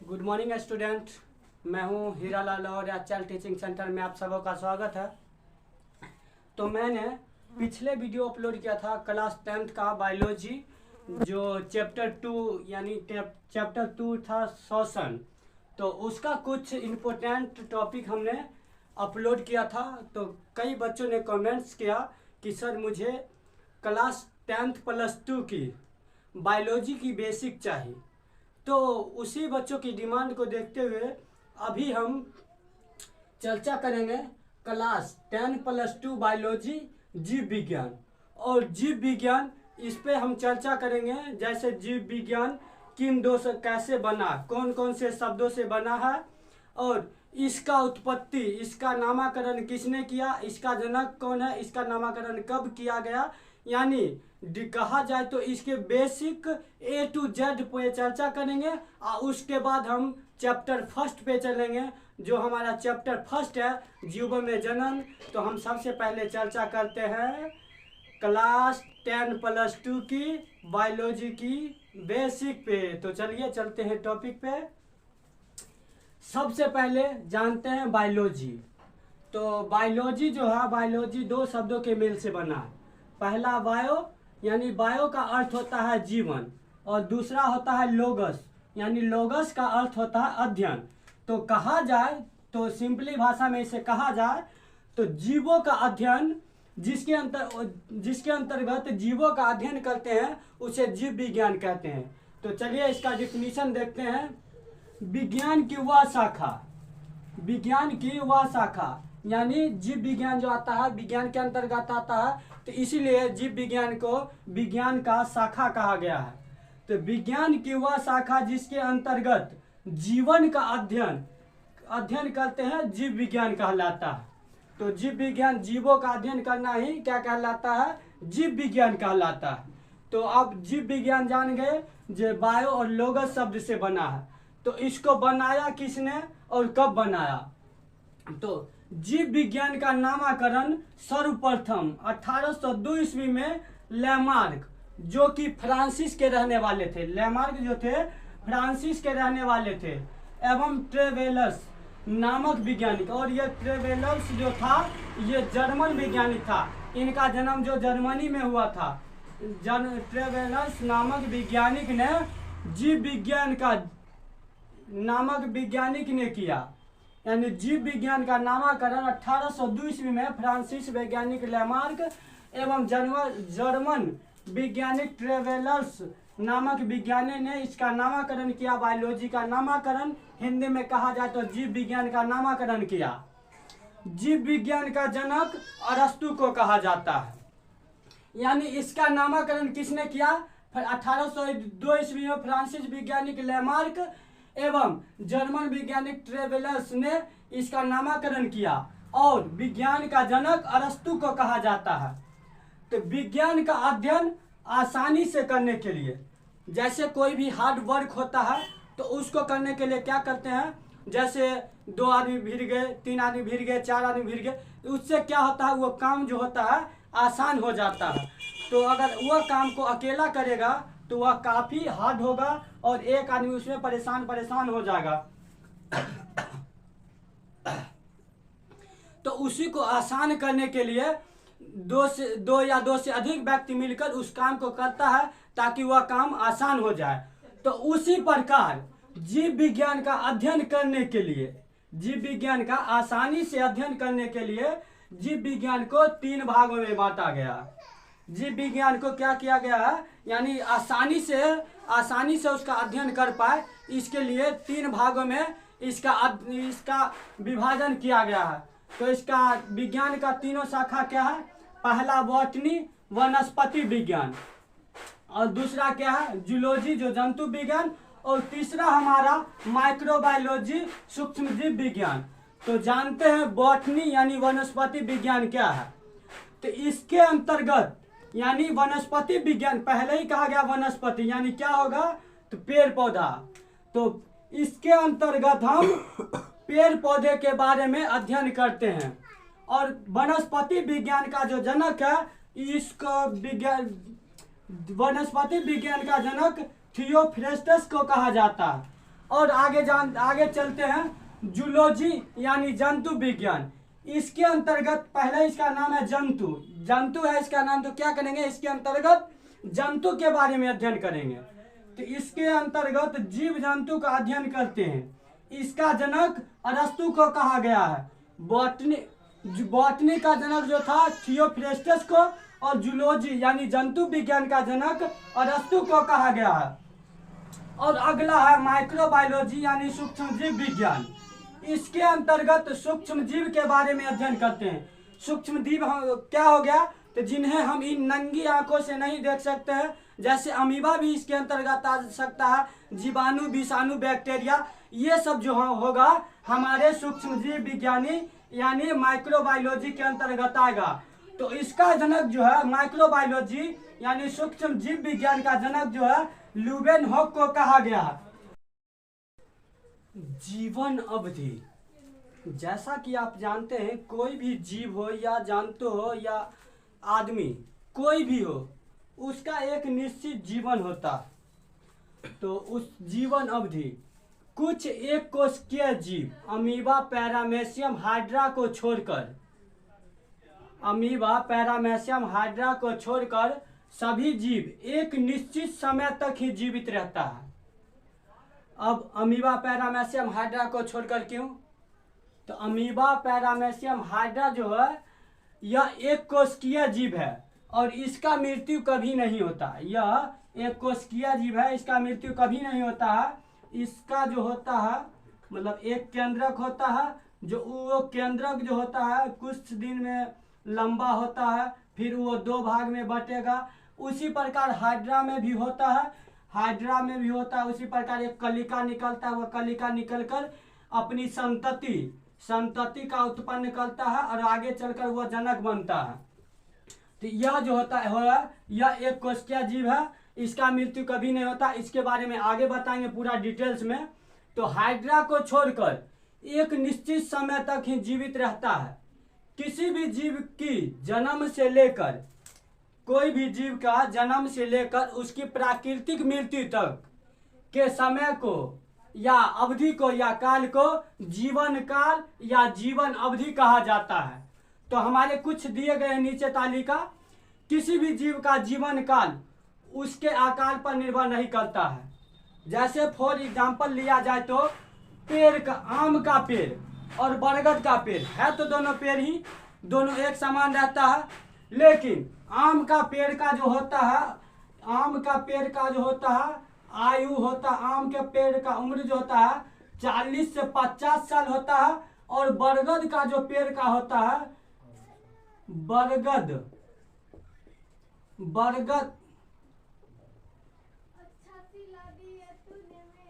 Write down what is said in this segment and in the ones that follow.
Good morning student. मैं हूं हीरा लाल और एचएल टीचिंग सेंटर में आप सबों का स्वागत है। तो मैंने पिछले वीडियो अपलोड किया था क्लास 10th का बायोलॉजी, जो चैप्टर 2 यानी चैप्टर 2 था श्वसन। तो उसका कुछ इम्पोर्टेंट टॉपिक हमने अपलोड किया था। तो कई बच्चों ने कमेंट्स किया कि सर मुझे क्लास 10th प्लस 2 की बायोलॉजी की बेसिक चाहिए। तो उसी बच्चों की डिमांड को देखते हुए अभी हम चर्चा करेंगे क्लास 10 प्लस 2 बायोलॉजी जीव विज्ञान। और जीव विज्ञान इस पे हम चर्चा करेंगे, जैसे जीव विज्ञान किन दो से कैसे बना, कौन कौन से शब्दों से बना है और इसका उत्पत्ति, इसका नामकरण किसने किया, इसका जनक कौन है, इसका नामकरण कब किया गया, यानी कहा जाए तो इसके बेसिक A to Z पे चर्चा करेंगे। और उसके बाद हम चैप्टर फर्स्ट पे चलेंगे, जो हमारा चैप्टर फर्स्ट है जीवों में जनन। तो हम सबसे पहले चर्चा करते हैं क्लास 10 प्लस 2 की बायोलॉजी की बेसिक पे। तो चलिए चलते हैं टॉपिक पे। सबसे पहले जानते हैं बायोलॉजी। तो बायोलॉजी जो है, बायोलॉजी दो शब्दों के मेल से बना है। पहला बायो यानी बायो का अर्थ होता है जीवन, और दूसरा होता है लोगस यानी लोगस का अर्थ होता है अध्ययन। तो कहा जाए तो सिंपली भाषा में इसे कहा जाए तो जीवों का अध्ययन, जिसके अंतर्गत जीवों का अध्ययन करते हैं उसे जीव विज्ञान कहते हैं। तो चलिए इसका डिफिनीशन देखते हैं। विज्ञान की वह शाखा, विज्ञान की वह शाखा यानी जीव विज्ञान जो आता है विज्ञान के अंतर्गत आता है, तो इसीलिए जीव विज्ञान को विज्ञान का शाखा कहा गया है। तो विज्ञान की वह शाखा जिसके अंतर्गत जीवन का अध्ययन करते हैं जीव विज्ञान कहलाता है। तो जीव विज्ञान, जीवों का अध्ययन करना ही क्या कहलाता है, जीव विज्ञान कहलाता है। तो अब जीव विज्ञान जान गए जो बायो और लोगस शब्द से बना है। तो इसको बनाया किसने और कब बनाया? तो जीव विज्ञान का नामकरण सर्वप्रथम 1802 ईस्वी में लैमार्क, जो कि फ्रांसिस के रहने वाले थे, लैमार्क जो थे फ्रांसिस के रहने वाले थे, एवं ट्रेवेलस नामक वैज्ञानिक। और ये ट्रेवेलस जो था ये जर्मन वैज्ञानिक था। इनका जन्म जो जर्मनी में हुआ था। ट्रेवेलस नामक वैज्ञानिक ने जीव विज्ञान का किया, यानी जीव विज्ञान का नामकरण 1802 ईस्वी में फ्रांसिस वैज्ञानिक लैमार्क एवं जर्मन वैज्ञानिक ट्रेवेलस नामक विज्ञानी ने इसका नामकरण किया। बायोलॉजी का नामकरण हिंदी में कहा जाए तो जीव विज्ञान का नामकरण किया। जीव विज्ञान का जनक अरस्तु को कहा जाता है, यानी इसका नामकरण किसने किया? 1802 ईस्वी में फ्रांसिस वैज्ञानिक लैमार्क एवं जर्मन वैज्ञानिक ट्रेवेलस ने इसका नामकरण किया, और विज्ञान का जनक अरस्तु को कहा जाता है। तो विज्ञान का अध्ययन आसानी से करने के लिए, जैसे कोई भी हार्ड वर्क होता है तो उसको करने के लिए क्या करते हैं, जैसे 2 आदमी भिड़ गए, 3 आदमी भिड़ गए, 4 आदमी भिड़ गए, उससे क्या होता है, वो काम जो होता है आसान हो जाता है। तो अगर वह काम को अकेला करेगा तो वह काफ़ी हार्ड होगा और एक आदमी उसमें परेशान हो जाएगा। तो उसी को आसान करने के लिए दो या दो से अधिक व्यक्ति मिलकर उस काम को करता है ताकि वह काम आसान हो जाए। तो उसी प्रकार जीव विज्ञान का अध्ययन करने के लिए, जीव विज्ञान का आसानी से अध्ययन करने के लिए जीव विज्ञान को 3 भागों में बांटा गया। जीव विज्ञान को क्या किया गया है, यानी आसानी से उसका अध्ययन कर पाए, इसके लिए 3 भागों में इसका विभाजन किया गया है। तो इसका विज्ञान का तीनों शाखा क्या है? पहला बॉटनी वनस्पति विज्ञान, और दूसरा क्या है जूलॉजी जो जंतु विज्ञान, और तीसरा हमारा माइक्रोबायोलॉजी सूक्ष्म जीव विज्ञान। तो जानते हैं बॉटनी यानी वनस्पति विज्ञान क्या है। तो इसके अंतर्गत यानी वनस्पति विज्ञान, पहले ही कहा गया वनस्पति यानी क्या होगा, तो पेड़ पौधा। तो इसके अंतर्गत हम पेड़ पौधे के बारे में अध्ययन करते हैं। और वनस्पति विज्ञान का जो जनक है, इसको वनस्पति विज्ञान का जनक थियोफ्रेस्टस को कहा जाता है। और आगे चलते हैं जूलॉजी यानी जंतु विज्ञान। इसके अंतर्गत पहले इसका नाम है जंतु है इसका नाम। तो क्या करेंगे, इसके अंतर्गत जंतु के बारे में अध्ययन करेंगे। तो इसके अंतर्गत जीव जंतु का अध्ययन करते हैं। इसका जनक अरस्तु को कहा गया है। बॉटनी का जनक जो था थियोफ्रेस्टस को, और जूलॉजी यानी जंतु विज्ञान का जनक अरस्तु को कहा गया है। और अगला है माइक्रोबायोलॉजी यानी सूक्ष्म जीव विज्ञान। इसके अंतर्गत सूक्ष्म जीव के बारे में अध्ययन करते हैं। सूक्ष्म जीव क्या हो गया, तो जिन्हें हम इन नंगी आंखों से नहीं देख सकते हैं, जैसे अमीबा भी इसके अंतर्गत आ सकता है, जीवाणु, विषाणु, बैक्टीरिया, ये सब जो होगा हमारे सूक्ष्म जीव विज्ञानी यानी माइक्रोबायोलॉजी के अंतर्गत आएगा। तो इसका जनक जो है माइक्रोबायोलॉजी यानी सूक्ष्म जीव विज्ञान का जनक जो है ल्यूवेनहॉक को कहा गया है। जीवन अवधि, जैसा कि आप जानते हैं कोई भी जीव हो या जंतु हो या आदमी कोई भी हो, उसका एक निश्चित जीवन होता है। तो उस जीवन अवधि कुछ एक कोशिकीय जीव अमीबा, पैरामेसियम, हाइड्रा को छोड़कर सभी जीव एक निश्चित समय तक ही जीवित रहता है। अब अमीबा, पैरामेसियम, हाइड्रा को छोड़कर क्यों, तो अमीबा, पैरामेसियम, हाइड्रा जो है यह एक कोशिकीय जीव है और इसका मृत्यु कभी नहीं होता। यह एक कोशिकीय जीव है, इसका मृत्यु कभी नहीं होता है। इसका जो होता है मतलब एक केंद्रक होता है, जो वो केंद्रक जो होता है कुछ दिन में लंबा होता है, फिर वो दो भाग में बटेगा। उसी प्रकार हाइड्रा में भी होता है, उसी प्रकार एक कलिका निकलता है, वह कलिका निकलकर अपनी संतति का उत्पन्न करता है और आगे चलकर वह जनक बनता है। तो यह जो होता है यह एक कोशिकीय जीव है, इसका मृत्यु कभी नहीं होता। इसके बारे में आगे बताएंगे पूरा डिटेल्स में। तो हाइड्रा को छोड़कर एक निश्चित समय तक ही जीवित रहता है। किसी भी जीव की जन्म से लेकर कोई भी जीव का जन्म से लेकर उसकी प्राकृतिक मृत्यु तक के समय को या अवधि को या काल को जीवन काल या जीवन अवधि कहा जाता है। तो हमारे कुछ दिए गए नीचे तालिका। किसी भी जीव का जीवन काल उसके आकार पर निर्भर नहीं करता है। जैसे फॉर एग्जाम्पल लिया जाए तो पेड़ का, आम का पेड़ और बरगद का पेड़ है, तो दोनों पेड़ ही दोनों एक समान रहता है। लेकिन आम का पेड़ का जो होता है आयु होता है, आम के पेड़ का उम्र जो होता है 40 से 50 साल होता है। और बरगद का जो पेड़ का होता है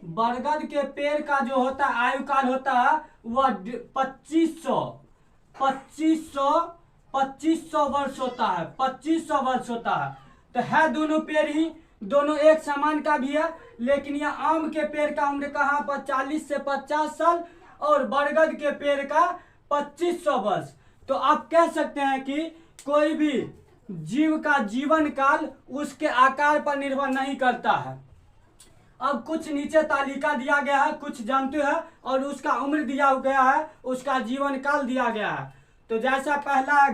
बरगद के पेड़ का जो होता है आयु काल होता है वह 2500 वर्ष होता है। 2500 वर्ष होता है। तो है दोनों पेड़ ही दोनों एक समान का भी है, लेकिन यह आम के पेड़ का उम्र कहाँ पर 40 से 50 साल और बरगद के पेड़ का 2500 वर्ष। तो आप कह सकते हैं कि कोई भी जीव का जीवन काल उसके आकार पर निर्भर नहीं करता है। अब कुछ नीचे तालिका दिया गया है, कुछ जंतु है और उसका उम्र दिया गया है, उसका जीवन काल दिया गया है। तो जैसा पहला है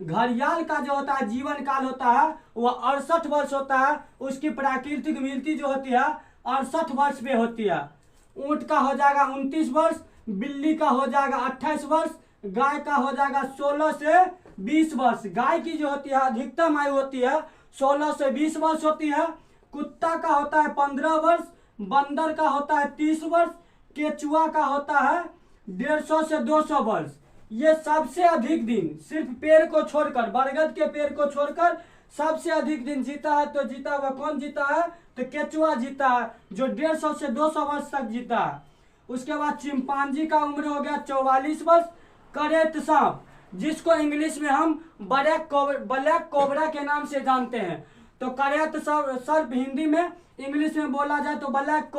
घड़ियाल का जो होता है जीवन काल होता है वह 68 वर्ष होता है। उसकी प्राकृतिक मृत्यु जो होती है 68 वर्ष में होती है। ऊंट का हो जाएगा 29 वर्ष, बिल्ली का हो जाएगा 28 वर्ष, गाय का हो जाएगा 16 से 20 वर्ष। गाय की जो होती है अधिकतम आयु होती है 16 से 20 वर्ष होती है। कुत्ता का होता है 15 वर्ष, बंदर का होता है 30 वर्ष, केचुआ का होता है 150 से 200 वर्ष। ये सबसे अधिक दिन सिर्फ पेड़ को छोड़कर, बरगद के पेड़ को छोड़कर सबसे अधिक दिन जीता है। तो जीता हुआ कौन जीता है, तो केचुआ जीता है जो 150 से 200 वर्ष तक जीता है। उसके बाद चिंपांजी का उम्र हो गया 44 वर्ष। करेत सांप जिसको इंग्लिश में हम ब्लैक कोबरा के नाम से जानते हैं, तो करेत सर्प हिंदी में, इंग्लिश में बोला जाए तो ब्लैक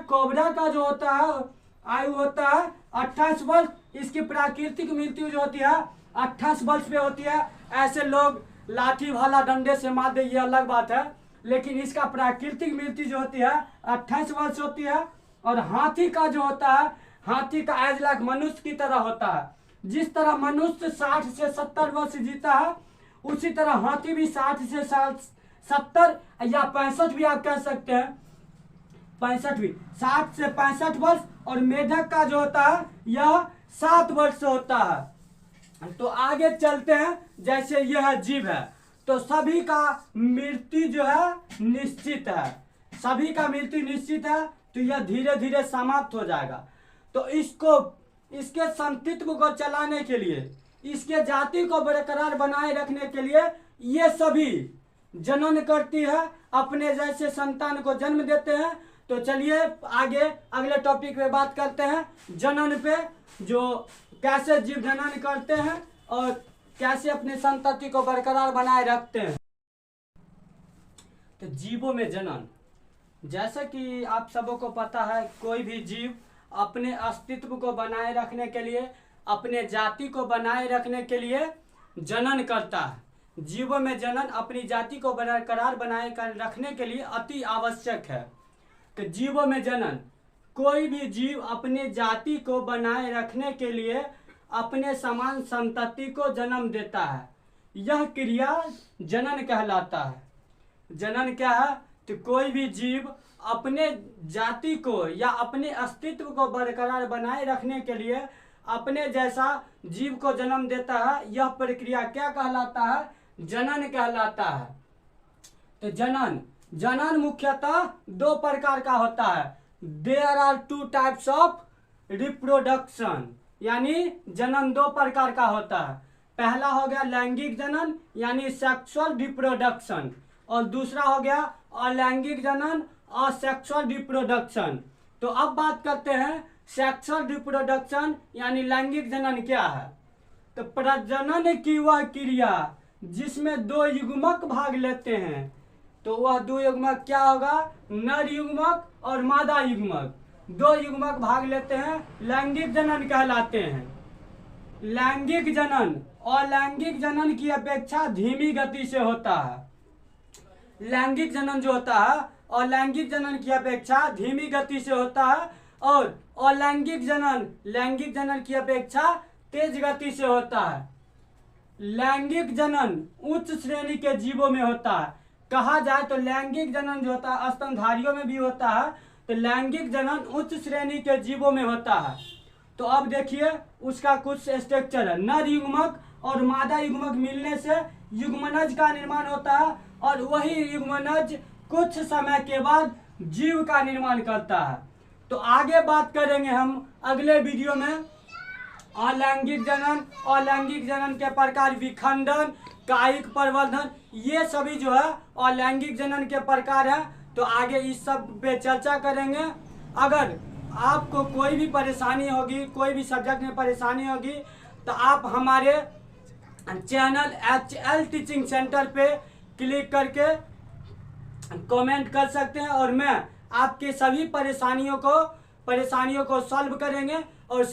कोबरा का जो होता है आयु होता है 28 वर्ष। इसकी प्राकृतिक मृत्यु जो होती है 28 वर्ष पे होती है। ऐसे लोग लाठी भाला डंडे से मार दे, ये अलग बात है। लेकिन इसका प्राकृतिक मृत्यु जो होती है 28 वर्ष होती है। और हाथी का जो होता है, हाथी का एज लाइक मनुष्य की तरह होता है। जिस तरह मनुष्य 60 से 70 वर्ष जीता है, उसी तरह हाथी भी 60 से 70 या 65 भी आप कह सकते हैं, 65 भी, 60 से 65 वर्ष। और मेढक का जो होता है यह 7 वर्ष होता है। तो आगे चलते हैं। जैसे यह जीव है, तो सभी का मृत्यु जो है निश्चित है, सभी का मृत्यु निश्चित है। तो यह धीरे धीरे समाप्त हो जाएगा। तो इसके संतित्व को चलाने के लिए, इसके जाति को बरकरार बनाए रखने के लिए ये सभी जनन करती है, अपने जैसे संतान को जन्म देते हैं। तो चलिए आगे अगले टॉपिक पे बात करते हैं, जनन पे, जो कैसे जीव जनन करते हैं और कैसे अपने संतति को बरकरार बनाए रखते हैं। तो जीवों में जनन, जैसा कि आप सबों को पता है, कोई भी जीव अपने अस्तित्व को बनाए रखने के लिए, अपने जाति को बनाए रखने के लिए जनन करता है। जीवों में जनन अपनी जाति को बरकरार बनाए रखने के लिए अति आवश्यक है। तो जीवों में जनन, कोई भी जीव अपने जाति को बनाए रखने के लिए अपने समान संतति को जन्म देता है। यह क्रिया जनन कहलाता है। जनन क्या है? तो कोई भी जीव अपने जाति को या अपने अस्तित्व को बरकरार बनाए रखने के लिए अपने जैसा जीव को जन्म देता है। यह प्रक्रिया क्या कहलाता है? जनन कहलाता है। तो जनन मुख्यतः 2 प्रकार का होता है। There are 2 types of reproduction, यानी जनन 2 प्रकार का होता है। पहला हो गया लैंगिक जनन यानी सेक्सुअल रिप्रोडक्शन, और दूसरा हो गया अलैंगिक जनन और सेक्सुअल रिप्रोडक्शन। तो अब बात करते हैं सेक्सुअल रिप्रोडक्शन यानी लैंगिक जनन क्या है। तो प्रजनन की वह क्रिया जिसमें 2 युग्मक भाग लेते हैं, तो वह 2 युग्मक क्या होगा? नर युग्मक और मादा युग्मक। 2 युग्मक भाग लेते हैं, लैंगिक जनन कहलाते हैं। लैंगिक जनन अलैंगिक जनन की अपेक्षा धीमी गति से होता है। लैंगिक जनन जो होता है अलैंगिक जनन की अपेक्षा धीमी गति से होता है, और अलैंगिक जनन लैंगिक जनन की अपेक्षा तेज गति से होता है। लैंगिक जनन उच्च श्रेणी के जीवों में होता है। कहा जाए तो लैंगिक जनन जो होता है स्तनधारियों में भी होता है, तो लैंगिक जनन उच्च श्रेणी के जीवों में होता है। तो अब देखिए उसका कुछ स्ट्रक्चर है। नर युग्मक और मादा युग्मक मिलने से युग्मनज का निर्माण होता है, और वही युग्मनज कुछ समय के बाद जीव का निर्माण करता है। तो आगे बात करेंगे हम अगले वीडियो में अलैंगिक जनन के प्रकार, विखंडन, कायिक प्रवर्धन, ये सभी जो है अलैंगिक जनन के प्रकार है। तो आगे इस सब पे चर्चा करेंगे। अगर आपको कोई भी परेशानी होगी, कोई भी सब्जेक्ट में परेशानी होगी, तो आप हमारे चैनल HL टीचिंग सेंटर पे क्लिक करके कमेंट कर सकते हैं, और मैं आपके सभी परेशानियों को सॉल्व करेंगे, और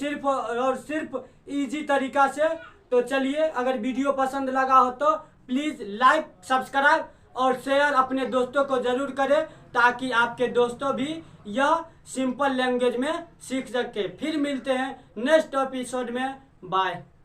सिर्फ इजी तरीका से। तो चलिए, अगर वीडियो पसंद लगा हो तो प्लीज़ लाइक, सब्सक्राइब और शेयर अपने दोस्तों को ज़रूर करें, ताकि आपके दोस्तों भी यह सिंपल लैंग्वेज में सीख सके। फिर मिलते हैं नेक्स्ट एपिसोड में। बाय।